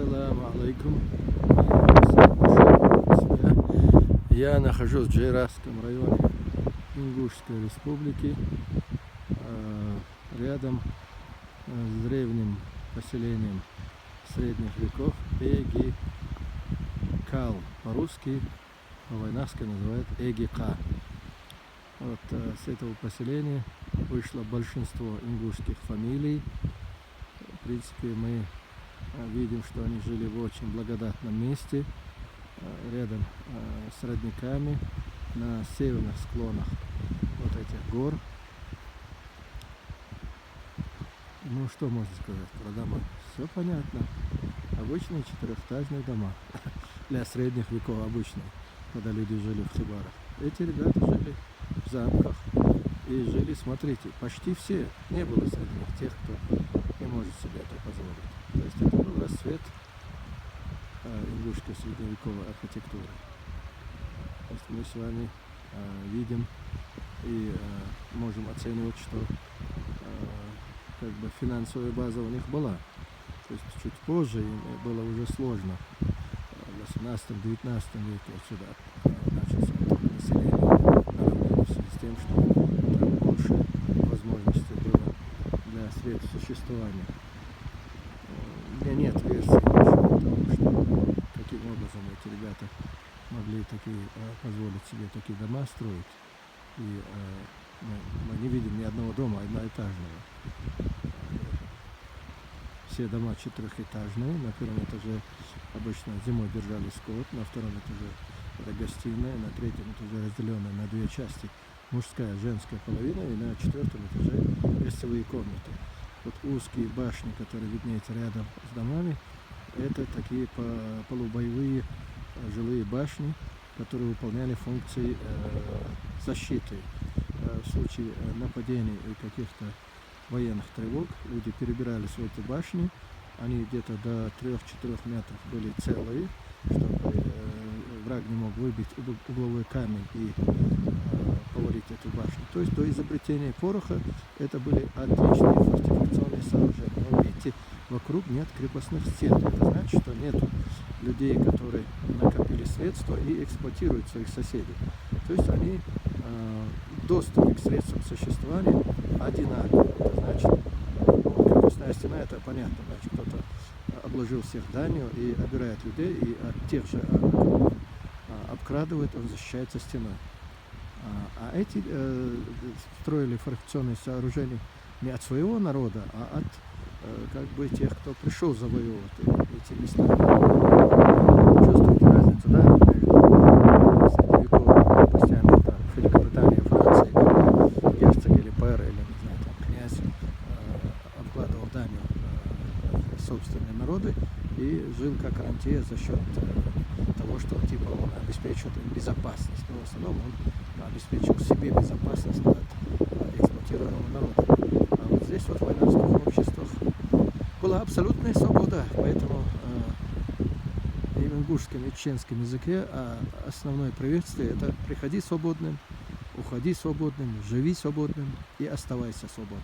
Ассаламу алейкум. Я нахожусь в Джейрасском районе Ингушской республики, рядом с древним поселением средних веков Эгикал. По-русски, по-войнавски называют Эгика. Вот с этого поселения вышло большинство ингушских фамилий. В принципе, мы видим, что они жили в очень благодатном месте, рядом с родниками, на северных склонах вот этих гор. Ну, что можно сказать про дома? Все понятно. Обычные четырехэтажные дома. Для средних веков обычные, когда люди жили в хибарах. Эти ребята жили в замках и жили, смотрите, почти все. Не было среди них тех, кто не может себе это позволить. То есть это был расцвет ингушской средневековой архитектуры. То есть мы с вами видим и можем оценивать, что как бы финансовая база у них была. То есть чуть позже им было уже сложно. В 18-19 веке отсюда начался население в связи с тем, что там больше возможностей было для существования. У меня нет версии того, что каким образом эти ребята могли позволить себе такие дома строить. И мы не видим ни одного дома одноэтажного. Все дома четырехэтажные. На первом этаже обычно зимой держали скот, на втором этаже это гостиная, на третьем этаже разделенная на две части, мужская, женская половина, и на четвертом этаже гостевые комнаты. Вот узкие башни, которые виднеются рядом с домами, это такие полубоевые жилые башни, которые выполняли функции защиты. В случае нападений и каких-то военных тревог люди перебирались в эти башни, они где-то до 3-4 метров были целые, чтобы враг не мог выбить угловой камень и повалить эту башню. То есть до изобретения пороха это были отличные фортификационные сооружения. Но видите, вокруг нет крепостных стен. Это значит, что нет людей, которые накопили средства и эксплуатируют своих соседей. То есть они доступ к средствам существования одинаковый. Это значит, крепостная стена, это понятно, значит, кто-то обложил всех данью и обирает людей, и от тех же обкрадывает, он защищается стеной. А эти строили фортификационные сооружения не от своего народа, а от как бы тех, кто пришел завоевывать эти места. Чувствуете разницу, да? Между средневековыми крепостями, это Великобритания, Франция, когда герцог или пэр, или не знаю, там, князь обкладывал данью собственные народы и жил как рантье за счет того, что типа он обеспечивает им безопасность. Но в основном он обеспечил себе безопасность от эксплуатируемого народа. А вот здесь вот в войнавских обществах была абсолютная свобода, поэтому и в ингушском и чеченском языке основное приветствие это приходи свободным, уходи свободным, живи свободным и оставайся свободным.